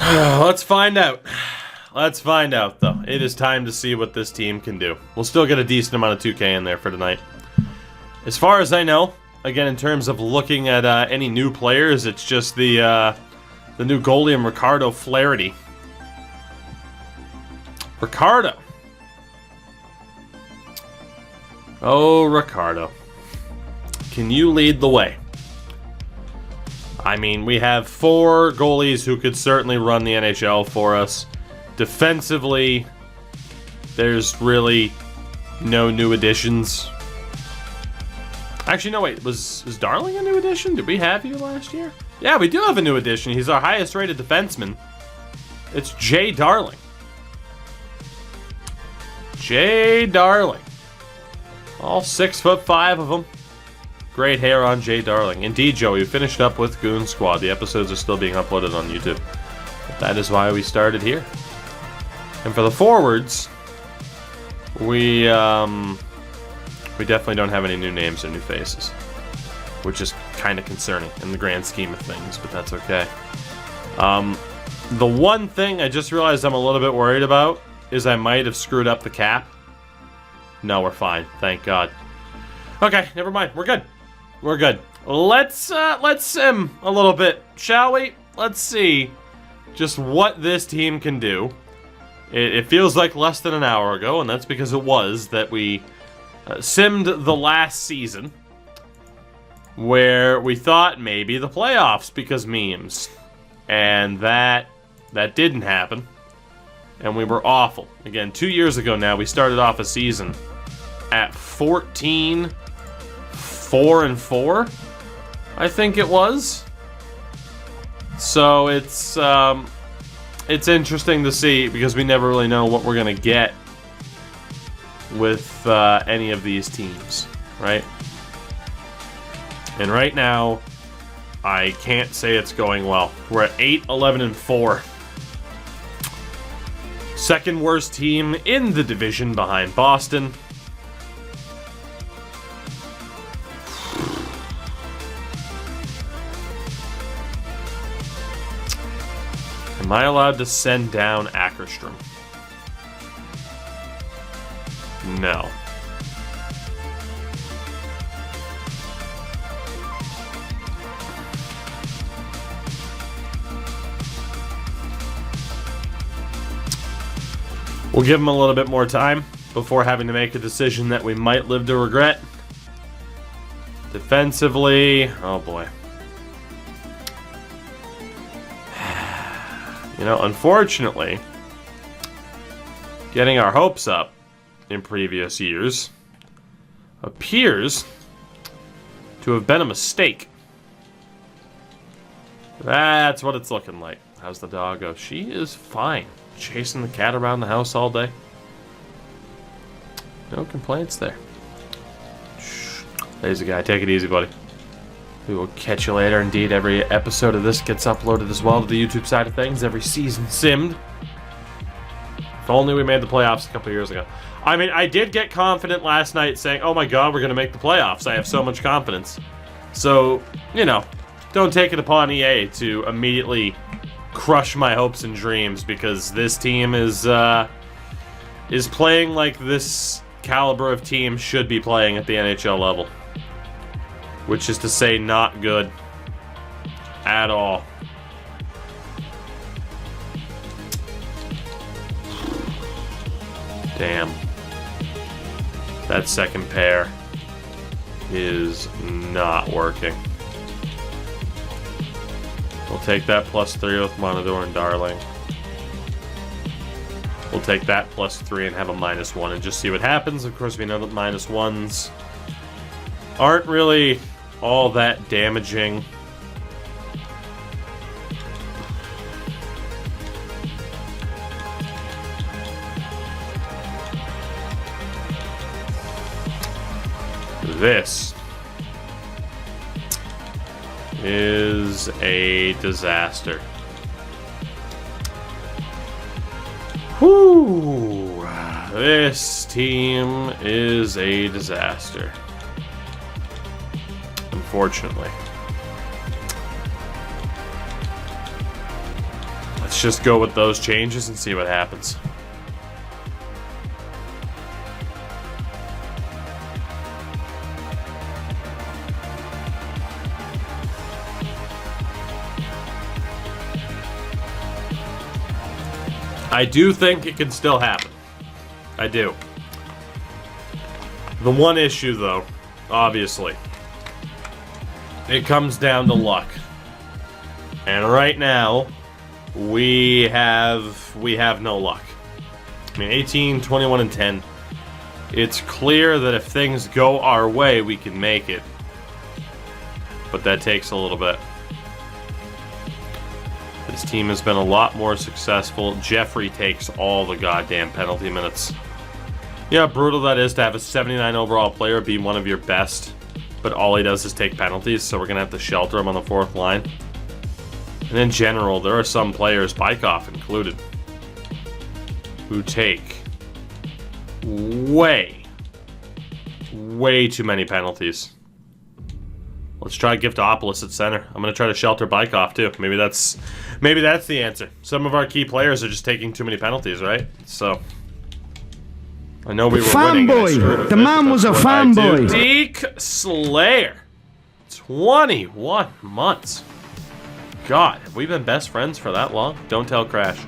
Let's find out. Let's find out, though. It is time to see what this team can do. We'll still get a decent amount of 2K in there for tonight. As far as I know, again, in terms of looking at any new players, it's just the new goalie and Ricardo Flaherty. Ricardo. Oh, Ricardo. Can you lead the way? I mean, we have 4 goalies who could certainly run the NHL for us. Defensively, there's really no new additions. Actually, no, wait. Was Darling a new addition? Did we have you last year? Yeah, we do have a new addition. He's our highest rated defenseman. It's Jay Darling. Jay Darling. All 6'5" of them. Great hair on Jay Darling. Indeed, Joey, we finished up with Goon Squad. The episodes are still being uploaded on YouTube. But that is why we started here. And for the forwards, we definitely don't have any new names or new faces, which is kind of concerning in the grand scheme of things, but that's okay. The one thing I just realized I'm a little bit worried about is I might have screwed up the cap. No, we're fine. Thank God. Okay, never mind. We're good. We're good. Let's sim a little bit, shall we? Let's see just what this team can do. It feels like less than an hour ago, and that's because it was that we simmed the last season where we thought maybe the playoffs because memes. And that didn't happen. And we were awful. Again, 2 years ago now, we started off a season at 14-4-4, I think it was. So it's interesting to see because we never really know what we're gonna get with any of these teams, right? And right now, I can't say it's going well. We're at 8-11-4. Second worst team in the division behind Boston. Am I allowed to send down Ackerstrom? No. We'll give him a little bit more time before having to make a decision that we might live to regret. Defensively, oh boy. You know, unfortunately, getting our hopes up in previous years appears to have been a mistake. That's what it's looking like. How's the doggo? She is fine. Chasing the cat around the house all day. No complaints there. Shh. Lazy guy, take it easy, buddy. We will catch you later. Indeed, every episode of this gets uploaded as well to the YouTube side of things. Every season simmed. If only we made the playoffs a couple years ago. I mean, I did get confident last night saying, oh my God, we're going to make the playoffs. I have so much confidence. So, you know, don't take it upon EA to immediately crush my hopes and dreams because this team is playing like this caliber of team should be playing at the NHL level. Which is to say, not good at all. Damn. That second pair is not working. We'll take that +3 with Monador and Darling. We'll take that +3 and have a -1 and just see what happens. Of course, we know that -1s aren't really all that damaging. This is a disaster. Whew. This team is a disaster. Unfortunately. Let's just go with those changes and see what happens. I do think it can still happen. I do. The one issue, though, obviously, it comes down to luck. And right now, we have no luck. I mean, 18, 21, and 10. It's clear that if things go our way, we can make it. But that takes a little bit. This team has been a lot more successful. Jeffrey takes all the goddamn penalty minutes. Yeah, brutal that is to have a 79 overall player be one of your best, but all he does is take penalties, so we're going to have to shelter him on the fourth line. And in general, there are some players, Bykov included, who take way too many penalties. Let's try Giftopoulos at center. I'm going to try to shelter Bykov too. Maybe that's the answer. Some of our key players are just taking too many penalties, right? So I know we were winning. Fanboy. The man was a fanboy. Deke Slayer. 21 months. God, have we been best friends for that long? Don't tell Crash.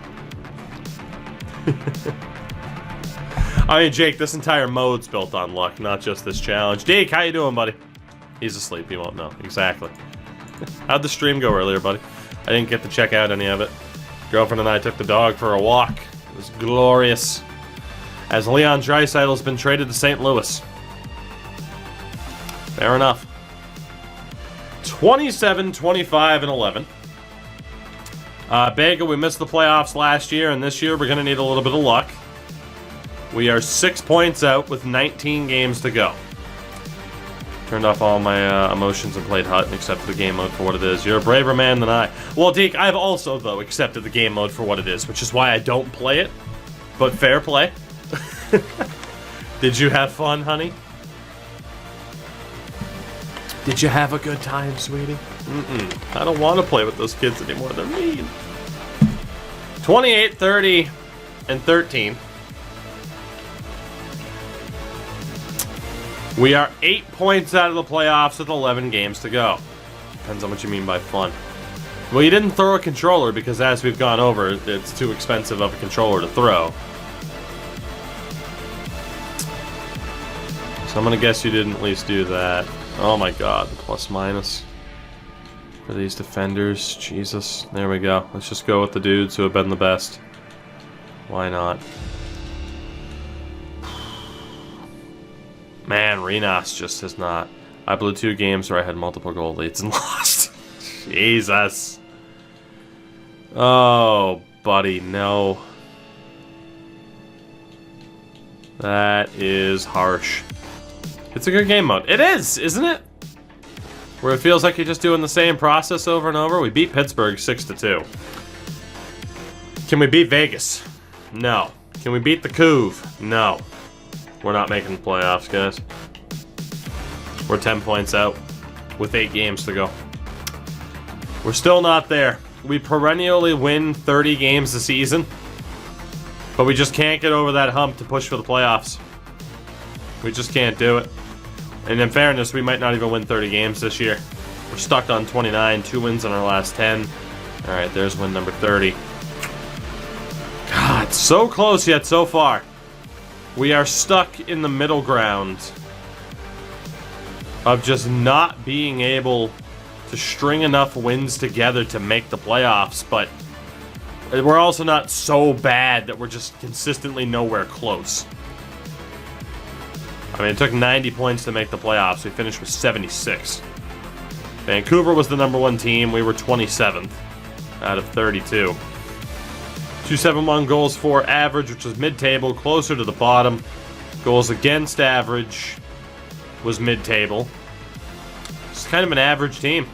I mean, Jake, this entire mode's built on luck, not just this challenge. Deke, how you doing, buddy? He's asleep, he won't know. Exactly. How'd the stream go earlier, buddy? I didn't get to check out any of it. Girlfriend and I took the dog for a walk. It was glorious. As Leon Draisaitl's been traded to St. Louis. Fair enough. 27, 25, and 11. Bega, we missed the playoffs last year, and this year we're going to need a little bit of luck. We are 6 points out with 19 games to go. Turned off all my emotions and played Hut and accepted the game mode for what it is. You're a braver man than I. Well, Deke, I've also, though, accepted the game mode for what it is, which is why I don't play it. But fair play. Did you have fun, honey? Did you have a good time, sweetie? I don't want to play with those kids anymore. They're mean. 28, 30, and 13. We are 8 points out of the playoffs with 11 games to go. Depends on what you mean by fun. Well, you didn't throw a controller because, as we've gone over, it's too expensive of a controller to throw. So I'm going to guess you didn't at least do that. Oh my god, the plus minus for these defenders. Jesus. There we go. Let's just go with the dudes who have been the best. Why not? Man, Renas just has not. I blew 2 games where I had multiple goal leads and lost. Jesus. Oh, buddy, no. That is harsh. It's a good game mode. It is, isn't it? Where it feels like you're just doing the same process over and over. We beat Pittsburgh 6-2. Can we beat Vegas? No. Can we beat the Couve? No. We're not making the playoffs, guys. We're 10 points out with 8 games to go. We're still not there. We perennially win 30 games a season, but we just can't get over that hump to push for the playoffs. We just can't do it. And in fairness, we might not even win 30 games this year. We're stuck on 29, 2 wins in our last 10. All right, there's win number 30. God, so close yet so far. We are stuck in the middle ground of just not being able to string enough wins together to make the playoffs, but we're also not so bad that we're just consistently nowhere close. I mean, it took 90 points to make the playoffs. We finished with 76. Vancouver was the #1 team. We were 27th out of 32. 271 goals for average, which was mid-table, closer to the bottom. Goals against average was mid-table. It's kind of an average team.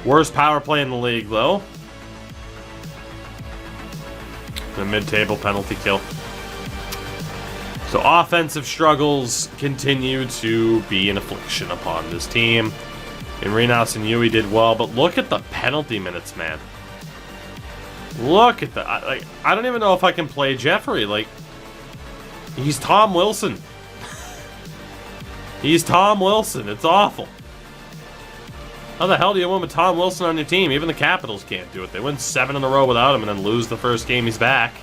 Worst power play in the league, though. The mid-table penalty kill. So offensive struggles continue to be an affliction upon this team. And Renas and Yui did well, but look at the penalty minutes, man. Look at that. I don't even know if I can play Jeffrey. Like, he's Tom Wilson. He's Tom Wilson. It's awful. How the hell do you win with Tom Wilson on your team? Even the Capitals can't do it. They win 7 in a row without him and then lose the first game he's back.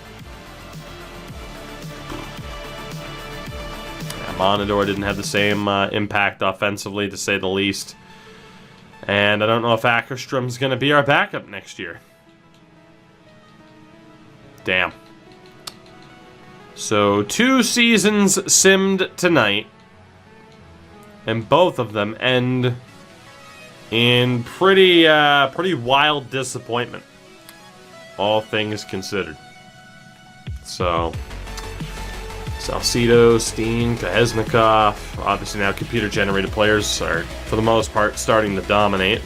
Yeah, Monador didn't have the same impact offensively, to say the least. And I don't know if Ackerstrom's going to be our backup next year. Damn. So 2 seasons simmed tonight. And both of them end in pretty wild disappointment, all things considered. So, Salcido, Steen, Kahesnikov, obviously now computer-generated players are, for the most part, starting to dominate.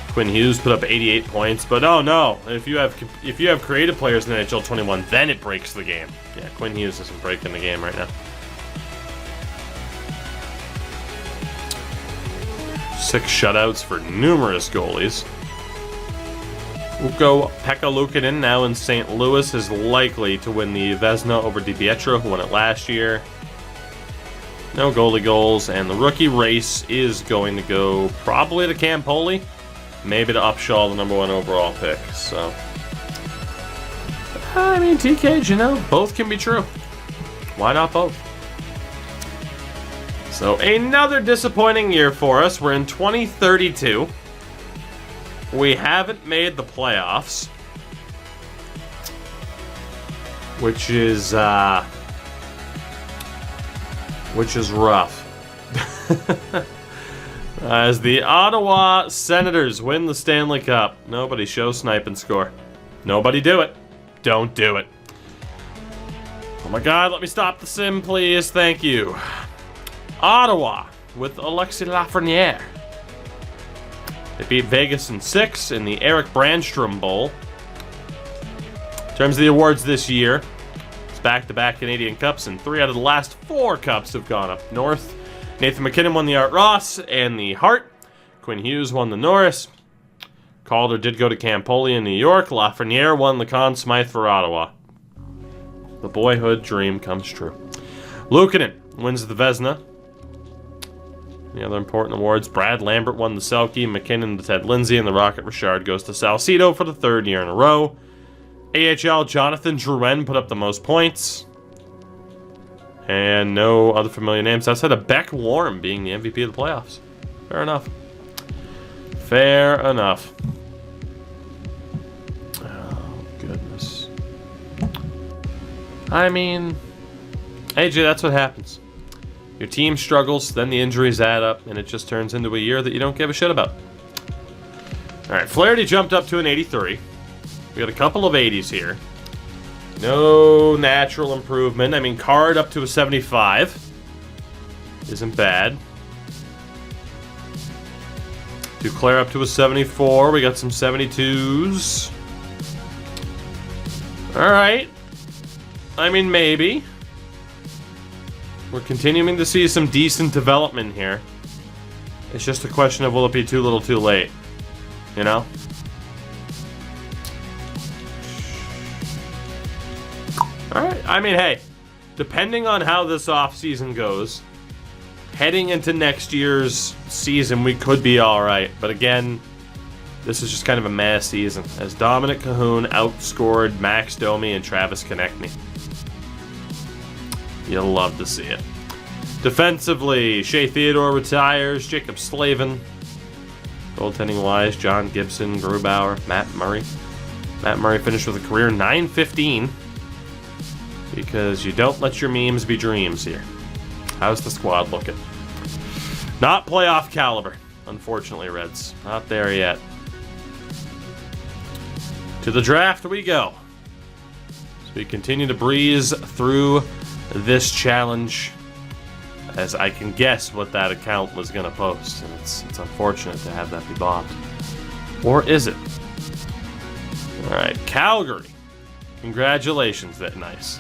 Quinn Hughes put up 88 points, but oh no, if you have creative players in NHL 21, then it breaks the game. Yeah, Quinn Hughes isn't breaking the game right now. 6 shutouts for numerous goalies. Ukko-Pekka Luukkonen, now in St. Louis, is likely to win the Vezina over DiPietro, who won it last year. No goalie goals, and the rookie race is going to go probably to Campoli, maybe to Upshaw, the #1 overall pick. So, I mean, TK, you know, both can be true. Why not both? So, another disappointing year for us. We're in 2032. We haven't made the playoffs, which is rough. As the Ottawa Senators win the Stanley Cup. Nobody show, snipe, and score. Nobody do it. Don't do it. Oh my god, let me stop the sim, please. Thank you. Ottawa with Alexis Lafreniere. They beat Vegas in 6 in the Eric Brandstrom Bowl. In terms of the awards this year, it's back-to-back Canadian Cups, and 3 out of the last 4 Cups have gone up north. Nathan McKinnon won the Art Ross and the Hart. Quinn Hughes won the Norris. Calder did go to Campoli in New York. Lafreniere won the Conn Smythe for Ottawa. The boyhood dream comes true. Luukkonen wins the Vezina. The other important awards, Brad Lambert won the Selke, McKinnon the Ted Lindsay, and the Rocket Richard goes to Salcido for the 3rd year in a row. AHL, Jonathan Drouin put up the most points. And no other familiar names outside of Beck Warm being the MVP of the playoffs. Fair enough. Fair enough. Oh, goodness. I mean, AJ, that's what happens. Your team struggles, then the injuries add up, and it just turns into a year that you don't give a shit about. All right, Flaherty jumped up to an 83. We got a couple of 80s here. No natural improvement. I mean, Card up to a 75. Isn't bad. Duclair up to a 74. We got some 72s. All right. I mean, maybe. We're continuing to see some decent development here. It's just a question of will it be too little too late? You know? Alright, I mean, hey, depending on how this offseason goes, heading into next year's season, we could be alright. But again, this is just kind of a meh season, as Dominic Cahoon outscored Max Domi and Travis Konechny. You'll love to see it. Defensively, Shea Theodore retires, Jacob Slavin. Goaltending-wise, John Gibson, Grubauer, Matt Murray. Matt Murray finished with a career .915. Because you don't let your memes be dreams here. How's the squad looking? Not playoff caliber, unfortunately, Reds. Not there yet. To the draft we go. As we continue to breeze through this challenge, as I can guess what that account was going to post. And it's unfortunate to have that be bombed. Or is it? Alright, Calgary. Congratulations, that nice.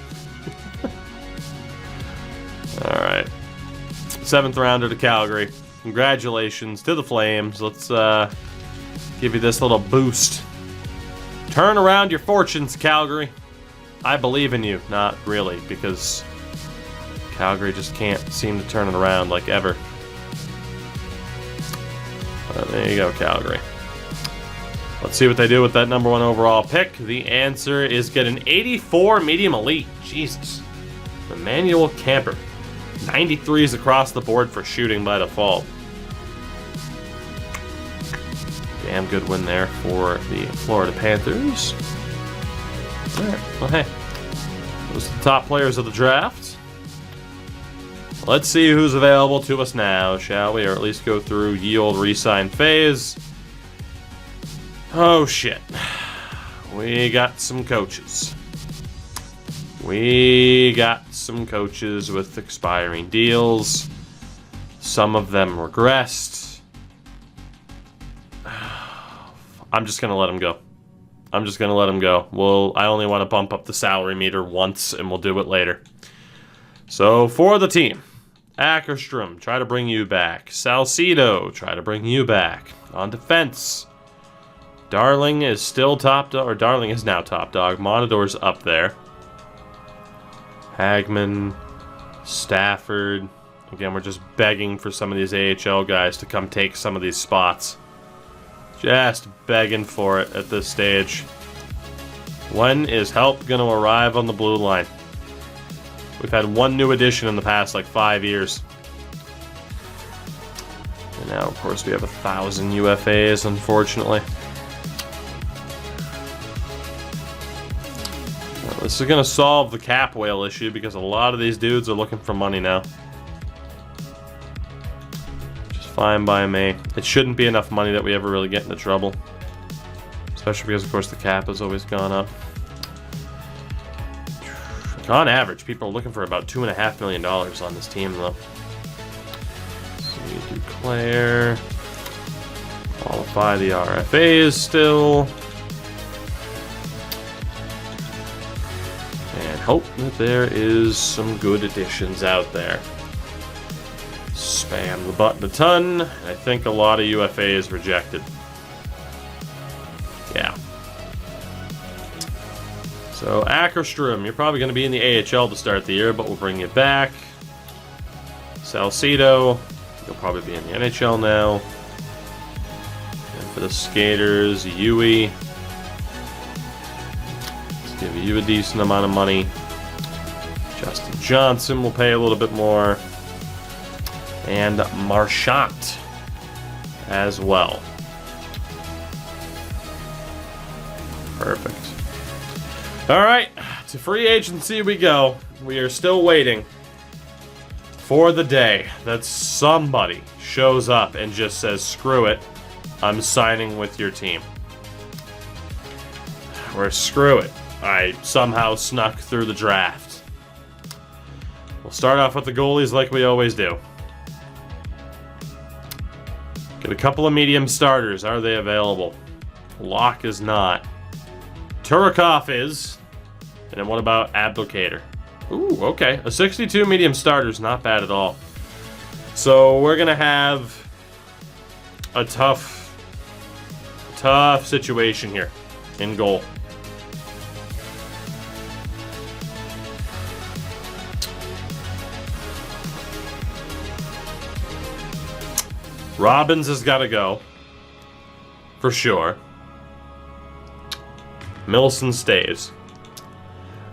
Alright. 7th rounder to Calgary. Congratulations to the Flames. Let's give you this little boost. Turn around your fortunes, Calgary. I believe in you. Not really, because Calgary just can't seem to turn it around like ever. But there you go, Calgary. Let's see what they do with that number 1 overall pick. The answer is get an 84 medium elite. Jesus. Emmanuel Camper. 93s across the board for shooting by default. Damn good win there for the Florida Panthers. Alright, well hey. Those are the top players of the draft. Let's see who's available to us now, shall we? Or at least go through ye old re-sign phase. Oh shit. We got some coaches. We got some coaches with expiring deals. Some of them regressed. I'm just going to let them go. I'm just going to let them go. I only want to bump up the salary meter once, and we'll do it later. So, for the team, Ackerstrom, try to bring you back. Salcido, try to bring you back. On defense, Darling is still top dog, or Darling is now top dog. Monador's up there. Hagman, Stafford. Again, we're just begging for some of these AHL guys to come take some of these spots. Just begging for it at this stage. When is help going to arrive on the blue line? We've had one new addition in the past, like 5 years. And now, of course, we have 1,000 UFAs, unfortunately. Well, this is going to solve the cap whale issue because a lot of these dudes are looking for money now. Fine by me. It shouldn't be enough money that we ever really get into trouble. Especially because, of course, the cap has always gone up. On average, people are looking for about $2.5 million on this team, though. So we declare. Qualify the RFAs still. And hope that there is some good additions out there. Spam the button a ton. I think a lot of UFA is rejected. Yeah. So, Ackerstrom, you're probably going to be in the AHL to start the year, but we'll bring you back. Salcido, you'll probably be in the NHL now. And for the skaters, Yui. Let's give you a decent amount of money. Justin Johnson will pay a little bit more. And Marchant as well. Perfect. All right, to free agency we go. We are still waiting for the day that somebody shows up and just says, screw it, I'm signing with your team. Or screw it, I somehow snuck through the draft. We'll start off with the goalies like we always do. Get a couple of medium starters. Are they available? Locke is not. Turikov is. And then what about Abdelkader? Ooh, okay. A 62 medium starter is not bad at all. So we're going to have a tough situation here in goal. Robbins has got to go. For sure. Milson stays.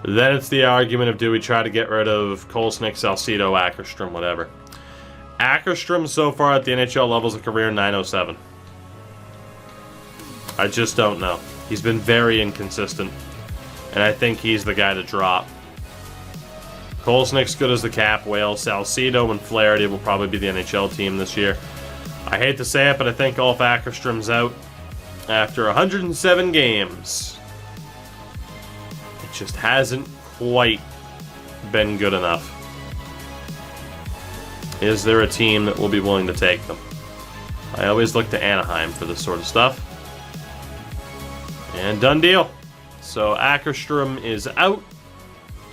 Then it's the argument of do we try to get rid of Kolesnik, Salcido, Ackerstrom, whatever. Ackerstrom so far at the NHL level is a career 907. I just don't know. He's been very inconsistent. And I think he's the guy to drop. Kolesnik's good as the cap whale. Salcido and Flaherty will probably be the NHL team this year. I hate to say it, but I think Ulf Ackerstrom's out after 107 games. It just hasn't quite been good enough. Is there a team that will be willing to take them? I always look to Anaheim for this sort of stuff. And done deal. So Ackerstrom is out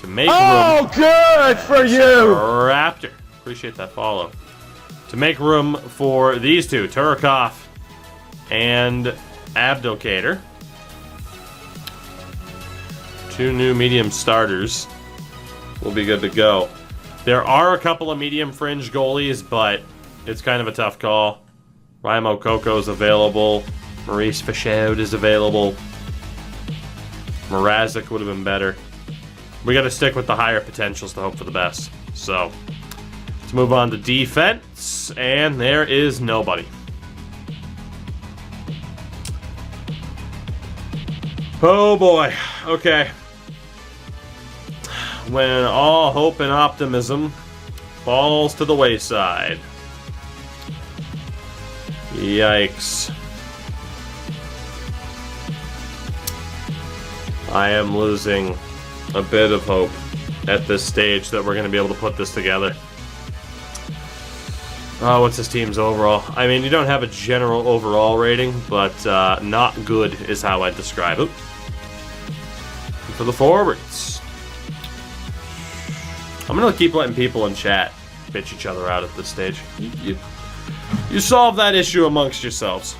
to make room. Oh, good for you! Raptor. Appreciate that follow. To make room for these two, Turikov and Abdelkader. 2 new medium starters. We'll be good to go. There are a couple of medium fringe goalies, but it's kind of a tough call. Raimo Koko's available. Maurice Fichaud is available. Mrazek would have been better. We got to stick with the higher potentials to hope for the best. So, let's move on to defense, and there is nobody. Oh boy. Okay. When all hope and optimism falls to the wayside. Yikes. I am losing a bit of hope at this stage that we're going to be able to put this together. Oh, what's this team's overall? I mean, you don't have a general overall rating, but not good is how I describe it. And for the forwards, I'm going to keep letting people in chat bitch each other out at this stage. You solve that issue amongst yourselves.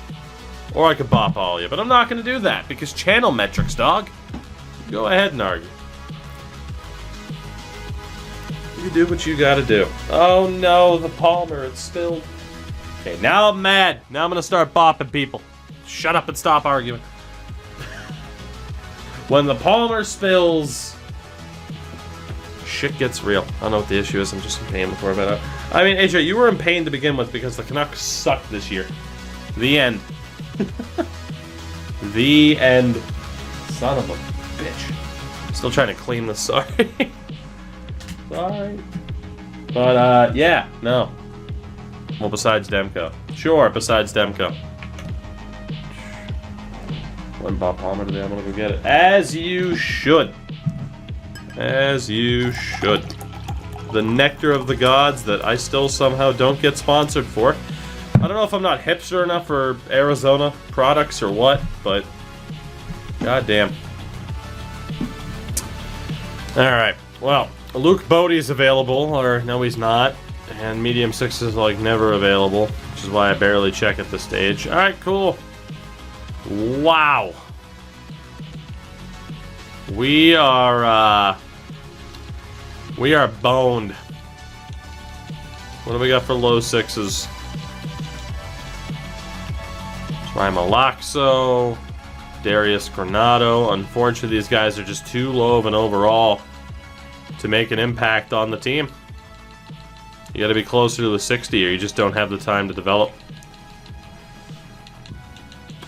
Or I could bop all you, but I'm not going to do that because channel metrics, dog. Go ahead and argue. You do what you gotta do. Oh no, the Palmer, it's spilled. Okay, now I'm mad. Now I'm gonna start bopping people. Shut up and stop arguing. When the Palmer spills, shit gets real. I don't know what the issue is, I'm just in pain before I bet out. I mean, AJ, you were in pain to begin with because the Canucks sucked this year. The end. The end. Son of a bitch. Still trying to clean this, sorry. Sorry. But, yeah, no. Well, besides Demko. Sure, besides Demko. When Bob Palmer today, I'm gonna go get it. As you should. As you should. The nectar of the gods that I still somehow don't get sponsored for. I don't know if I'm not hipster enough for Arizona products or what, but goddamn. Alright, well, Luke Bodie's available, or no he's not, and medium 6 is like never available, which is why I barely check at this stage. Alright, cool. Wow. We are boned. What do we got for low 6s? Raimo Laxo, Darius Granado. Unfortunately, these guys are just too low of an overall to make an impact on the team. You got to be closer to the 60 or you just don't have the time to develop.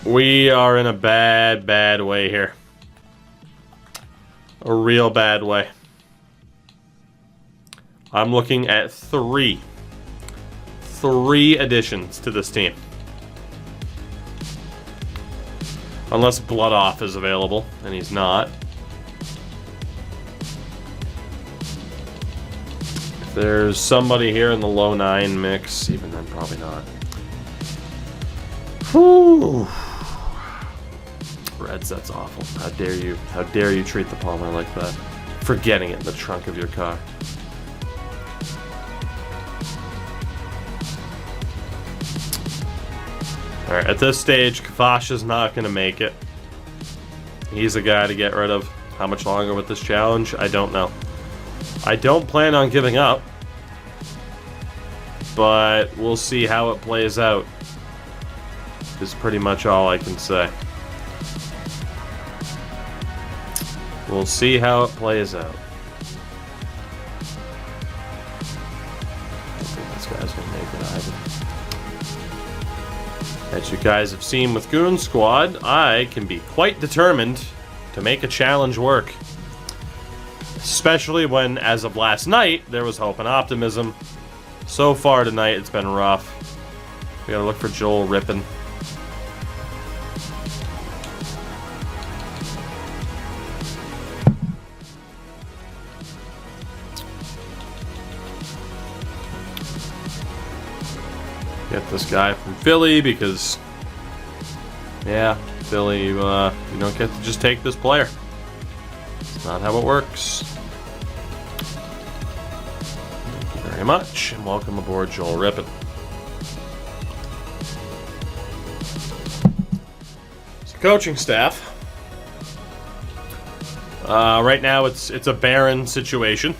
We are in a bad, bad way here. A real bad way. I'm looking at three additions to this team. Unless Bloodoff is available, and he's not. If there's somebody here in the low 9 mix, even then probably not. Whew. Reds, that's awful. How dare you treat the Palmer like that? Forgetting it in the trunk of your car. Alright, at this stage, Kavash is not going to make it. He's a guy to get rid of. How much longer with this challenge? I don't know. I don't plan on giving up. But we'll see how it plays out. Is pretty much all I can say. We'll see how it plays out. I don't think this guy's going to make it either. As you guys have seen with Goon Squad, I can be quite determined to make a challenge work. Especially when, as of last night, there was hope and optimism. So far tonight, it's been rough. We gotta look for Joel Rippin. Get this guy from Philly because, yeah, Philly, you don't get to just take this player. It's not how it works. Thank you very much, and welcome aboard, Joel Rippin. So, coaching staff. Right now, it's a barren situation.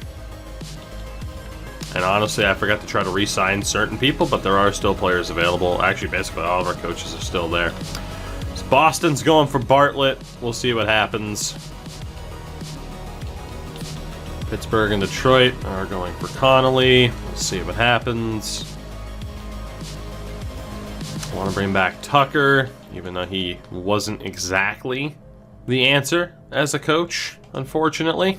And honestly, I forgot to try to re-sign certain people, but there are still players available. Actually, basically all of our coaches are still there. So Boston's going for Bartlett. We'll see what happens. Pittsburgh and Detroit are going for Connolly. We'll see what happens. I want to bring back Tucker, even though he wasn't exactly the answer as a coach, unfortunately.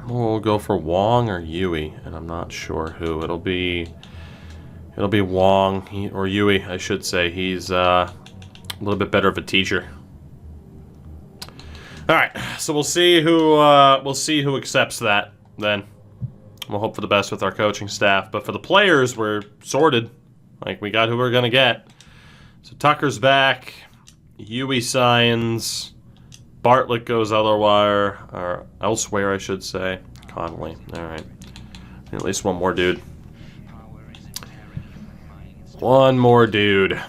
We'll go for Wong or Yui, and I'm not sure who. It'll be Wong or Yui, I should say. He's a little bit better of a teacher. All right, so we'll see who accepts that. Then we'll hope for the best with our coaching staff. But for the players, we're sorted. Like, we got who we're gonna get. So Tucker's back. Yui signs. Bartlett goes otherwise, or elsewhere, I should say. Connolly. All right. At least one more dude. One more dude.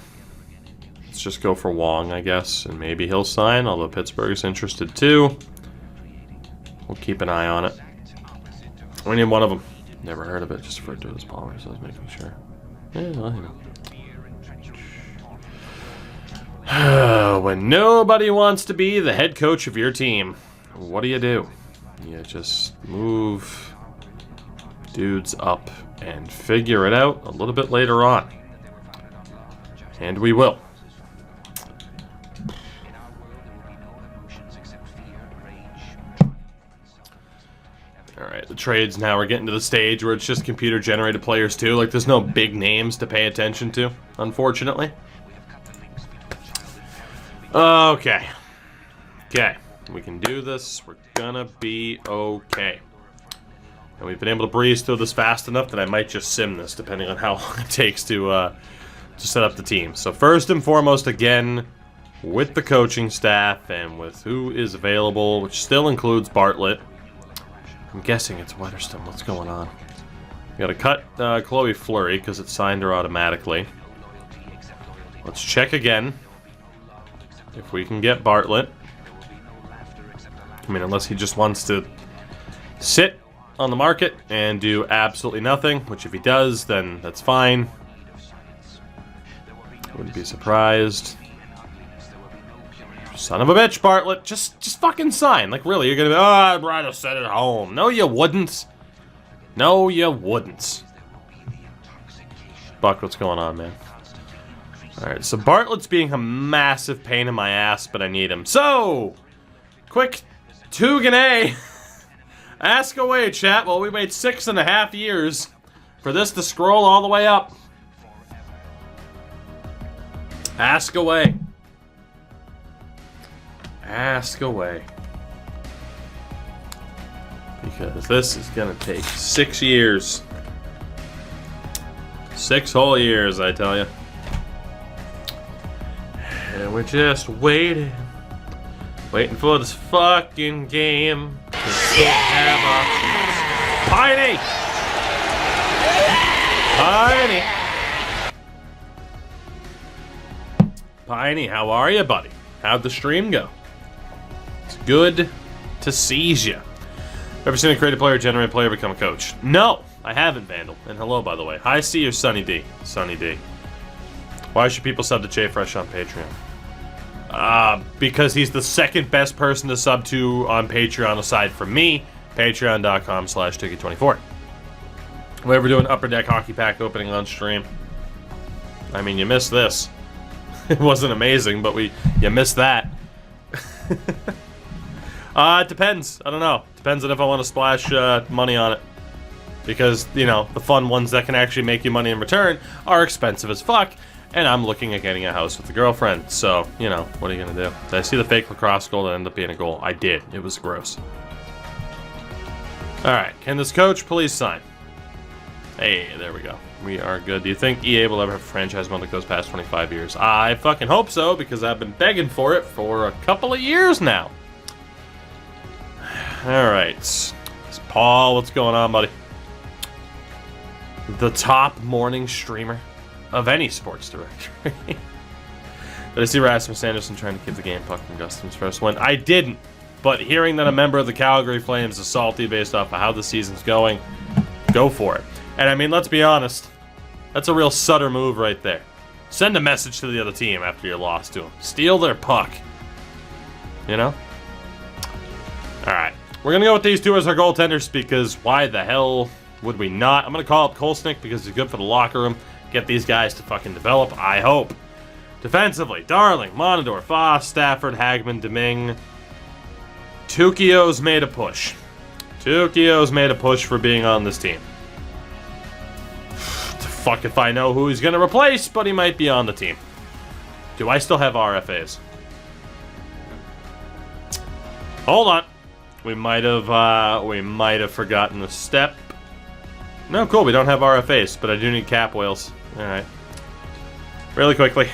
Let's just go for Wong, I guess, and maybe he'll sign, although Pittsburgh's interested too. We'll keep an eye on it. We need one of them. Never heard of it, just referred to it as Palmer, so I was making sure. Yeah, well, you know. When nobody wants to be the head coach of your team, what do? You just move dudes up and figure it out a little bit later on. And we will. Alright, the trades now, we're getting to the stage where it's just computer-generated players too. Like, there's no big names to pay attention to, unfortunately. Okay. Okay. We can do this. We're gonna be okay. And we've been able to breeze through this fast enough that I might just sim this, depending on how long it takes to set up the team. So first and foremost, again, with the coaching staff and with who is available, which still includes Bartlett. I'm guessing it's Weatherston. What's going on? We gotta cut Chloe Fleury because it signed her automatically. Let's check again. If we can get Bartlett. I mean, unless he just wants to sit on the market and do absolutely nothing, which if he does, then that's fine. Wouldn't be surprised. Son of a bitch, Bartlett. Just fucking sign. Like, really, you're gonna be, oh, I'd rather sit at home. No, you wouldn't. No, you wouldn't. Buck, what's going on, man? Alright, so Bartlett's being a massive pain in my ass, but I need him. So, quick Tugane. Ask away, chat. Well, we wait 6.5 years for this to scroll all the way up. Ask away. Ask away. Because this is gonna take 6 years. 6 whole years, I tell you. And we're just waiting for this fucking game. Piney! Piney, how are you, buddy? How'd the stream go? It's good to see you. Ever seen a creative player, generate player, become a coach? No, I haven't, Vandal. And hello, by the way. Hi, see you, Sunny D. Sunny D. Why should people sub to Jay Fresh on Patreon? Because he's the second best person to sub to on Patreon aside from me. Patreon.com/Ticket24. We ever do an Upper Deck Hockey Pack opening on stream? I mean, you missed this. It wasn't amazing, but you missed that. It depends. I don't know. Depends on if I want to splash money on it. Because, you know, the fun ones that can actually make you money in return are expensive as fuck. And I'm looking at getting a house with a girlfriend. So, you know, what are you going to do? Did I see the fake lacrosse goal that ended up being a goal? I did. It was gross. Alright, can this coach please sign? Hey, there we go. We are good. Do you think EA will ever have a franchise mode that goes past 25 years? I fucking hope so, because I've been begging for it for a couple of years now. Alright. Paul, what's going on, buddy? The top morning streamer of any sports directory. Did I see Rasmus Anderson trying to keep the game puck from Gustin's first win? I didn't. But hearing that a member of the Calgary Flames is salty based off of how the season's going, go for it. And I mean, let's be honest. That's a real Sutter move right there. Send a message to the other team after your loss to them. Steal their puck. You know? Alright. We're going to go with these two as our goaltenders because why the hell would we not? I'm going to call up Kolsnik because he's good for the locker room. Get these guys to fucking develop, I hope. Defensively, Darling, Monador, Foss, Stafford, Hagman, Domingue. Tukio's made a push. Tukio's made a push for being on this team. Fuck if I know who he's going to replace, but he might be on the team. Do I still have RFAs? Hold on. We might have forgotten a step. No, cool, we don't have RFAs, but I do need cap whales. Alright. Really quickly.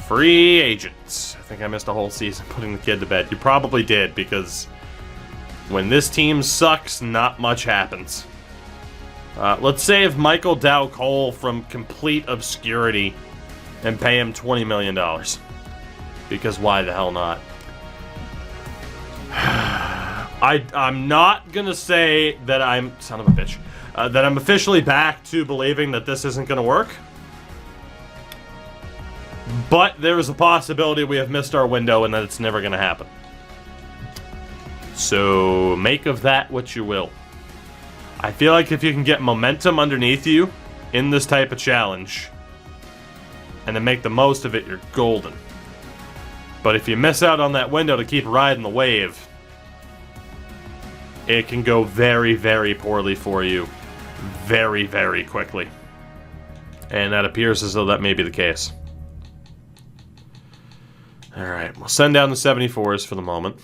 Free agents. I think I missed a whole season putting the kid to bed. You probably did, because when this team sucks, not much happens. Let's save Michael Dow Cole from complete obscurity and pay him $20 million. Because why the hell not? I'm not gonna say that I'm... Son of a bitch. That I'm officially back to believing that this isn't gonna work. But there is a possibility we have missed our window and that it's never gonna happen. So make of that what you will. I feel like if you can get momentum underneath you in this type of challenge and then make the most of it, you're golden. But if you miss out on that window to keep riding the wave, it can go very, very poorly for you very, very quickly. And that appears as though that may be the case. Alright, we'll send down the 74s for the moment.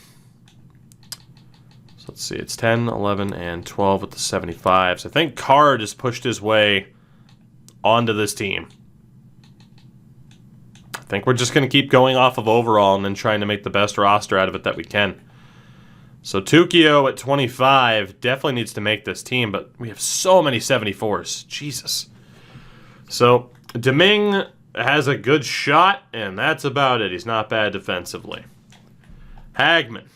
So let's see, it's 10, 11, and 12 with the 75s. I think Card has pushed his way onto this team. I think we're just going to keep going off of overall and then trying to make the best roster out of it that we can. So Tukio at 25 definitely needs to make this team, but we have so many 74s. Jesus. So Domingue has a good shot, and that's about it. He's not bad defensively. Hagman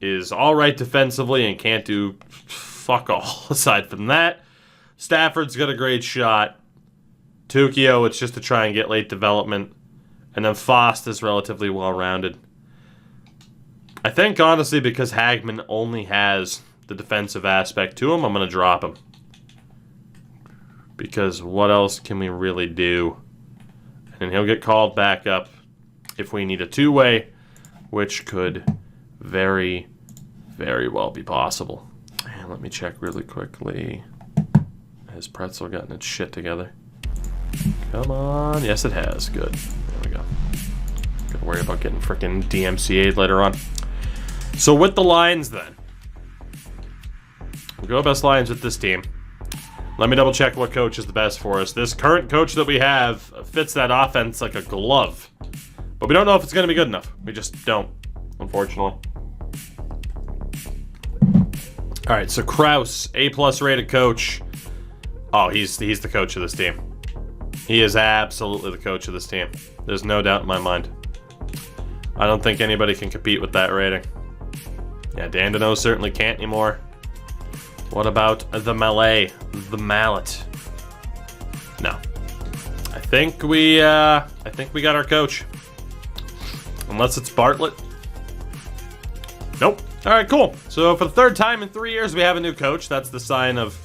is alright defensively and can't do fuck all aside from that. Stafford's got a great shot. Tukio, it's just to try and get late development. And then Fost is relatively well-rounded. I think, honestly, because Hagman only has the defensive aspect to him, I'm going to drop him. Because what else can we really do? And he'll get called back up if we need a two-way, which could very, very well be possible. And let me check really quickly. Has Pretzel gotten its shit together? Come on. Yes, it has. Good. There we go. Gotta worry about getting frickin' DMCA'd later on. So with the lines, then. We'll go best lines with this team. Let me double check what coach is the best for us. This current coach that we have fits that offense like a glove. But we don't know if it's going to be good enough. We just don't, unfortunately. Alright, so Kraus, A+ rated coach. Oh, he's the coach of this team. He is absolutely the coach of this team. There's no doubt in my mind. I don't think anybody can compete with that rating. Yeah, Dandino certainly can't anymore. What about the Mallet? The Mallet? No. I think we got our coach. Unless it's Bartlett. Nope. Alright, cool. So for the third time in 3 years we have a new coach. That's the sign of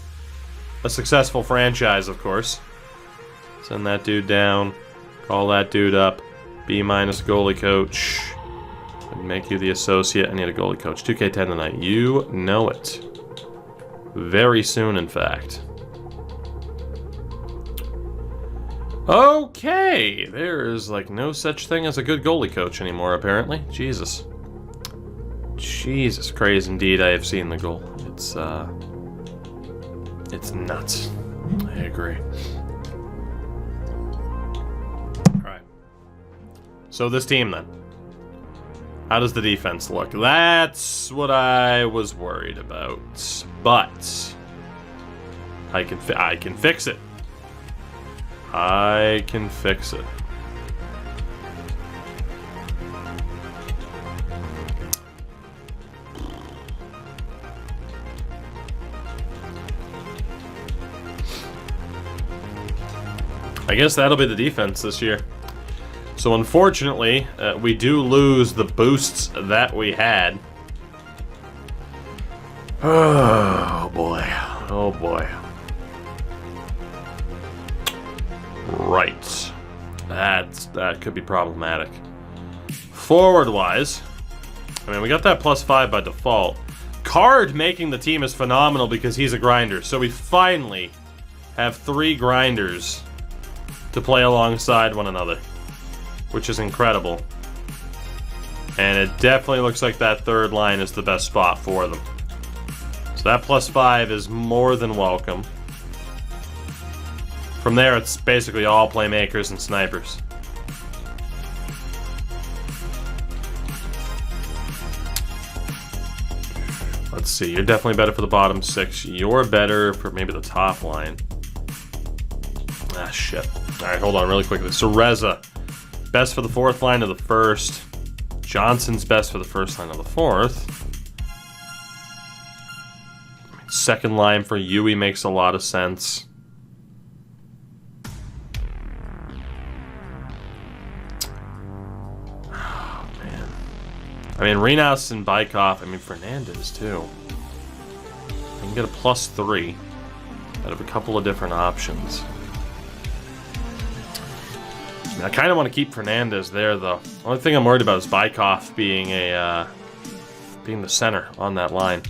a successful franchise, of course. Send that dude down. Call that dude up. B- goalie coach. And make you the associate. I need a goalie coach. 2K10 tonight. You know it. Very soon, in fact. Okay. There's like no such thing as a good goalie coach anymore, apparently. Jesus. Jesus Christ, indeed, I have seen the goal. It's nuts. I agree. Alright. So this team, then. How does the defense look? That's what I was worried about. But I can fix it. I can fix it. I guess that'll be the defense this year. So unfortunately, we do lose the boosts that we had. Oh boy. Oh boy. Right. That could be problematic. Forward-wise, I mean, we got that +5 by default. Card making the team is phenomenal because he's a grinder. So we finally have 3 grinders to play alongside one another, which is incredible. And it definitely looks like that third line is the best spot for them. So that +5 is more than welcome. From there, it's basically all playmakers and snipers. Let's see, you're definitely better for the bottom 6. You're better for maybe the top line. Ah, shit. Alright, hold on really quickly. So Reza, best for the 4th line of the 1st. Johnson's best for the 1st line of the 4th. 2nd line for Yui makes a lot of sense. Oh, man. I mean, Renas and Bykov, I mean, Fernandez, too. I can get a +3 out of a couple of different options. I kind of want to keep Fernandez there, though. Only thing I'm worried about is Bykov being being the center on that line.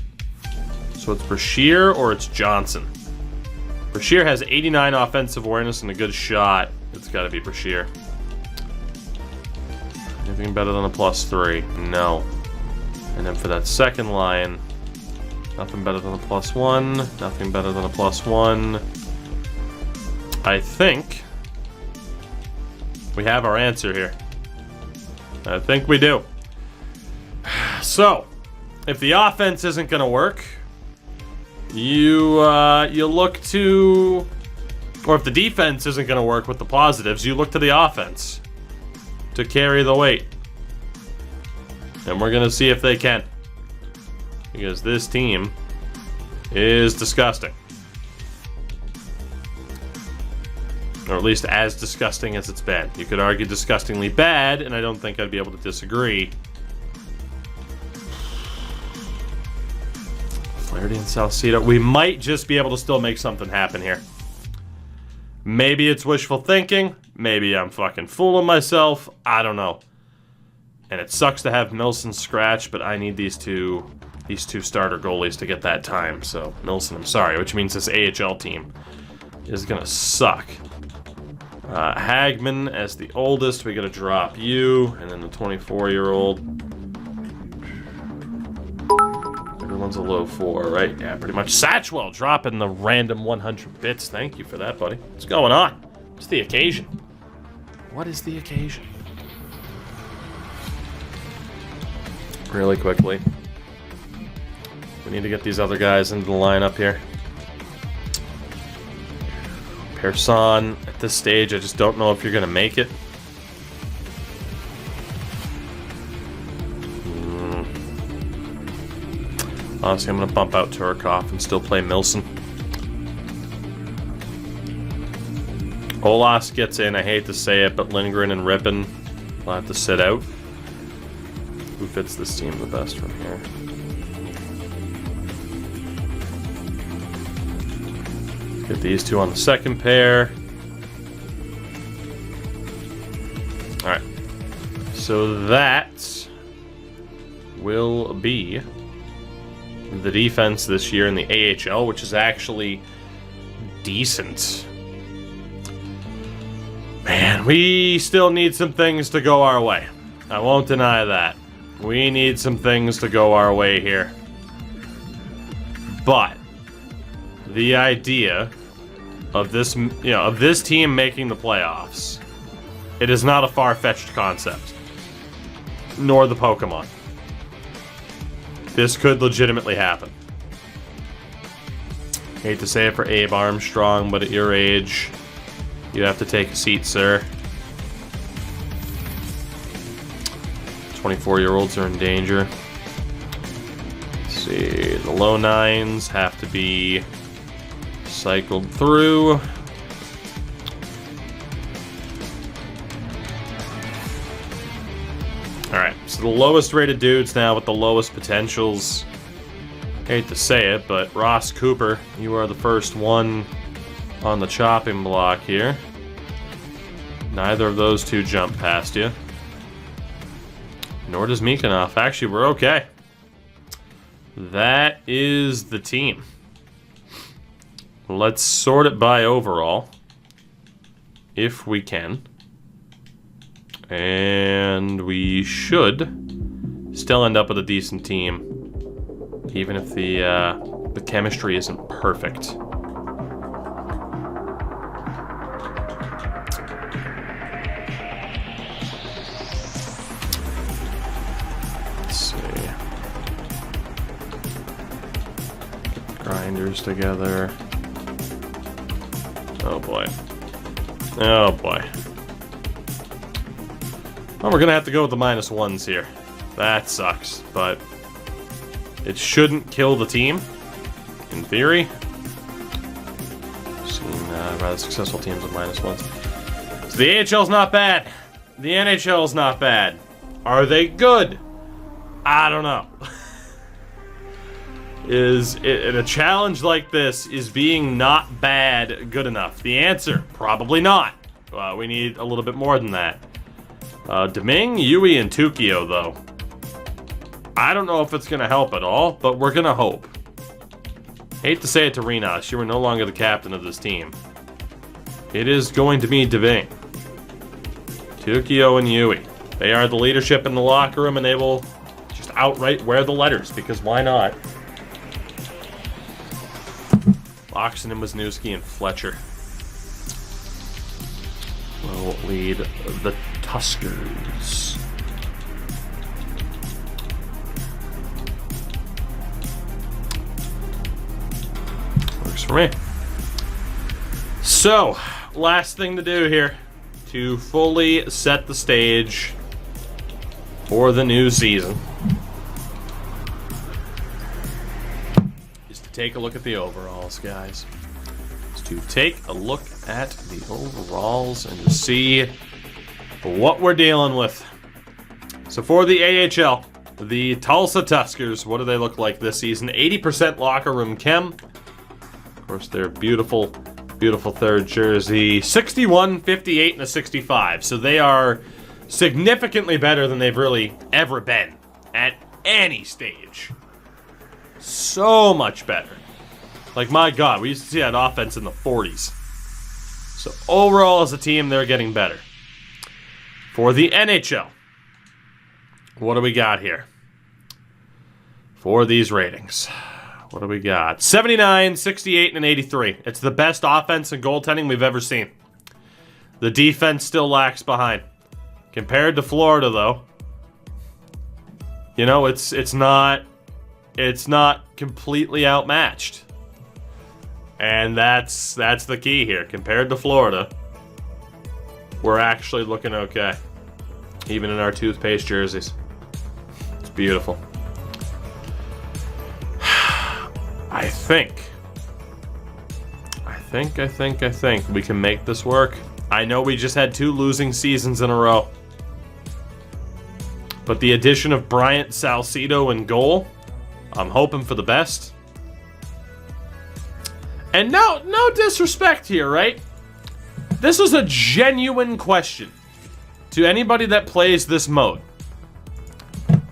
So it's Brashear or it's Johnson. Brashear has 89 offensive awareness and a good shot. It's got to be Brashear. Anything better than a +3? No. And then for that 2nd line, nothing better than a +1. Nothing better than a +1. I think we have our answer here. I think we do. So, if the offense isn't going to work, you look to, or if the defense isn't going to work with the positives, you look to the offense to carry the weight. And we're going to see if they can. Because this team is disgusting. Or at least as disgusting as it's been. You could argue disgustingly bad, and I don't think I'd be able to disagree. Flaherty and Salcedo. We might just be able to still make something happen here. Maybe it's wishful thinking. Maybe I'm fucking fooling myself. I don't know. And it sucks to have Milson scratch, but I need these two starter goalies to get that time. So, Milson, I'm sorry, which means this AHL team is gonna suck. Hagman as the oldest, we gotta drop you, and then the 24-year-old. Everyone's a low 4, right? Yeah, pretty much. Satchwell dropping the random 100 bits. Thank you for that, buddy. What's going on? What's the occasion? What is the occasion? Really quickly. We need to get these other guys into the lineup here. Persson, at this stage, I just don't know if you're going to make it. Honestly, I'm going to bump out Turkov and still play Milson. Olas gets in, I hate to say it, but Lindgren and Rippon will have to sit out. Who fits this team the best from here? Get these two on the second pair. Alright. So that will be the defense this year in the AHL, which is actually decent. Man, we still need some things to go our way. I won't deny that. We need some things to go our way here. But the idea of this, of this team making the playoffs, it is not a far-fetched concept. Nor the Pokemon. This could legitimately happen. Hate to say it for Abe Armstrong, but at your age, you have to take a seat, sir. 24-year-olds are in danger. Let's see, the low 9s have to be cycled through. So the lowest rated dudes now with the lowest potentials. Hate to say it, but Ross Cooper, you are the first one on the chopping block here. Neither of those two jump past you. Nor does Mikanov. Actually, we're okay. That is the team. Let's sort it by overall, if we can. And we should still end up with a decent team, even if the chemistry isn't perfect. Let's see. Get the grinders together. Oh boy. Oh boy. Well, we're gonna have to go with the -1s here. That sucks, but it shouldn't kill the team, in theory. I've seen rather successful teams with -1s. So the AHL's not bad. The NHL's not bad. Are they good? I don't know. In a challenge like this, is being not bad good enough? The answer, probably not. We need a little bit more than that. Deming, Yui, and Tukio, though. I don't know if it's going to help at all, but we're going to hope. Hate to say it to Renas, you are no longer the captain of this team. It is going to be Deming, Tukio, and Yui. They are the leadership in the locker room, and they will just outright wear the letters, because why not? Oxen and Wisniewski and Fletcher will lead the Tuskers. Works for me. So, last thing to do here to fully set the stage for the new season is to take a look at the overalls, guys. To take a look at the overalls and to see what we're dealing with. So for the AHL, the Tulsa Tuskers, what do they look like this season? 80% locker room chem. Of course, their beautiful, beautiful third jersey. 61, 58, and a 65. So they are significantly better than they've really ever been at any stage. So much better. Like, my God, we used to see that offense in the 40s. So, overall, as a team, they're getting better. For the NHL, what do we got here? For these ratings, what do we got? 79, 68, and an 83. It's the best offense and goaltending we've ever seen. The defense still lacks behind. Compared to Florida, though, you know, it's not completely outmatched. And that's the key here. Compared to Florida, we're actually looking okay. Even in our toothpaste jerseys. It's beautiful. I think we can make this work. I know we just had 2 losing seasons in a row. But the addition of Bryant, Salcido, and goal, I'm hoping for the best. And no disrespect here, right? This is a genuine question to anybody that plays this mode.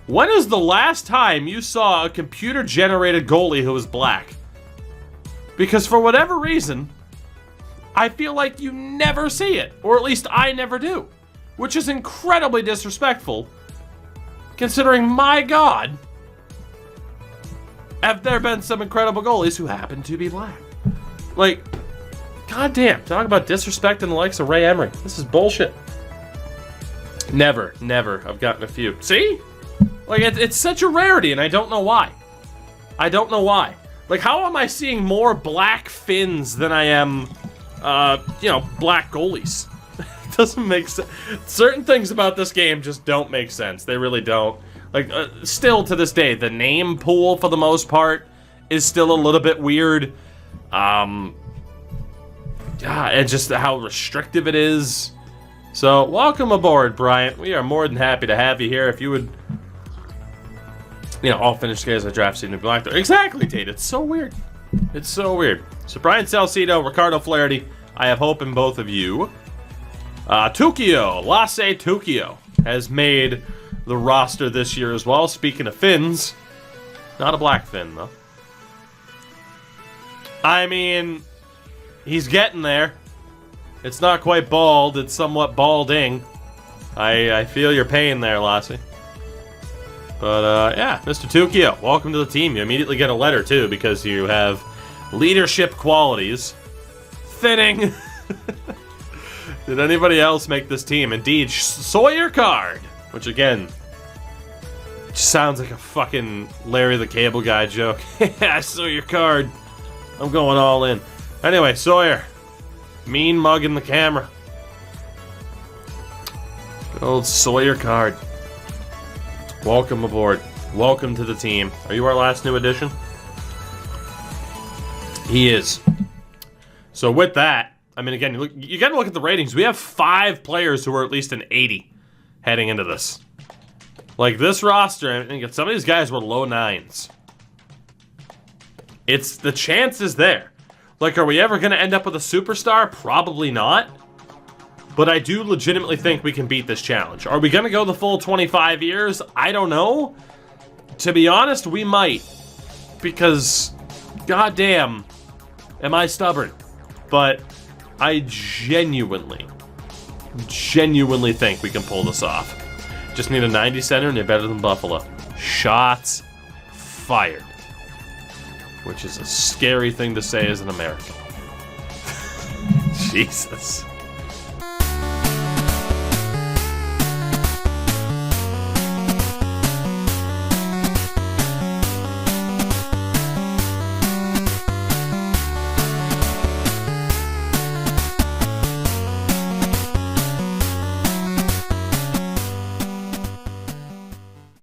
When is the last time you saw a computer-generated goalie who was black? Because for whatever reason, I feel like you never see it. Or at least I never do. Which is incredibly disrespectful, considering, my God, have there been some incredible goalies who happen to be black. Like, goddamn, talk about disrespecting the likes of Ray Emery. This is bullshit. Never. I've gotten a few. See? Like, it's such a rarity, and I don't know why. Like, how am I seeing more black Finns than I am, black goalies? It doesn't make sense. Certain things about this game just don't make sense. They really don't. Like, still to this day, the name pool, for the most part, is still a little bit weird. And just how restrictive it is. So, welcome aboard, Bryant. We are more than happy to have you here. If you would, all finished guys I draft season to black there. Exactly, Tate. It's so weird. It's so weird. So, Brian Salcido, Ricardo Flaherty, I have hope in both of you. Tukio, Lasse Tukio, has made the roster this year as well. Speaking of fins, not a black fin, though. I mean, he's getting there. It's not quite bald, it's somewhat balding. I feel your pain there, Lassie. But, yeah, Mr. Tukio, welcome to the team. You immediately get a letter, too, because you have leadership qualities. Fitting. Did anybody else make this team? Indeed, Sawyer Card, which, again, sounds like a fucking Larry the Cable Guy joke. I saw your card. I'm going all in. Anyway, Sawyer. Mean mugging the camera. Good old Sawyer Card. Welcome aboard. Welcome to the team. Are you our last new addition? He is. So with that, I mean, again, you got to look at the ratings. We have 5 players who are at least an 80 heading into this. Like, this roster, I mean, some of these guys were low 9s. It's, the chance is there. Like, are we ever going to end up with a superstar? Probably not. But I do legitimately think we can beat this challenge. Are we going to go the full 25 years? I don't know. To be honest, we might. Because, goddamn, am I stubborn. But I genuinely think we can pull this off. Just need a 90 center and they're better than Buffalo. Shots fired. Which is a scary thing to say as an American. Jesus.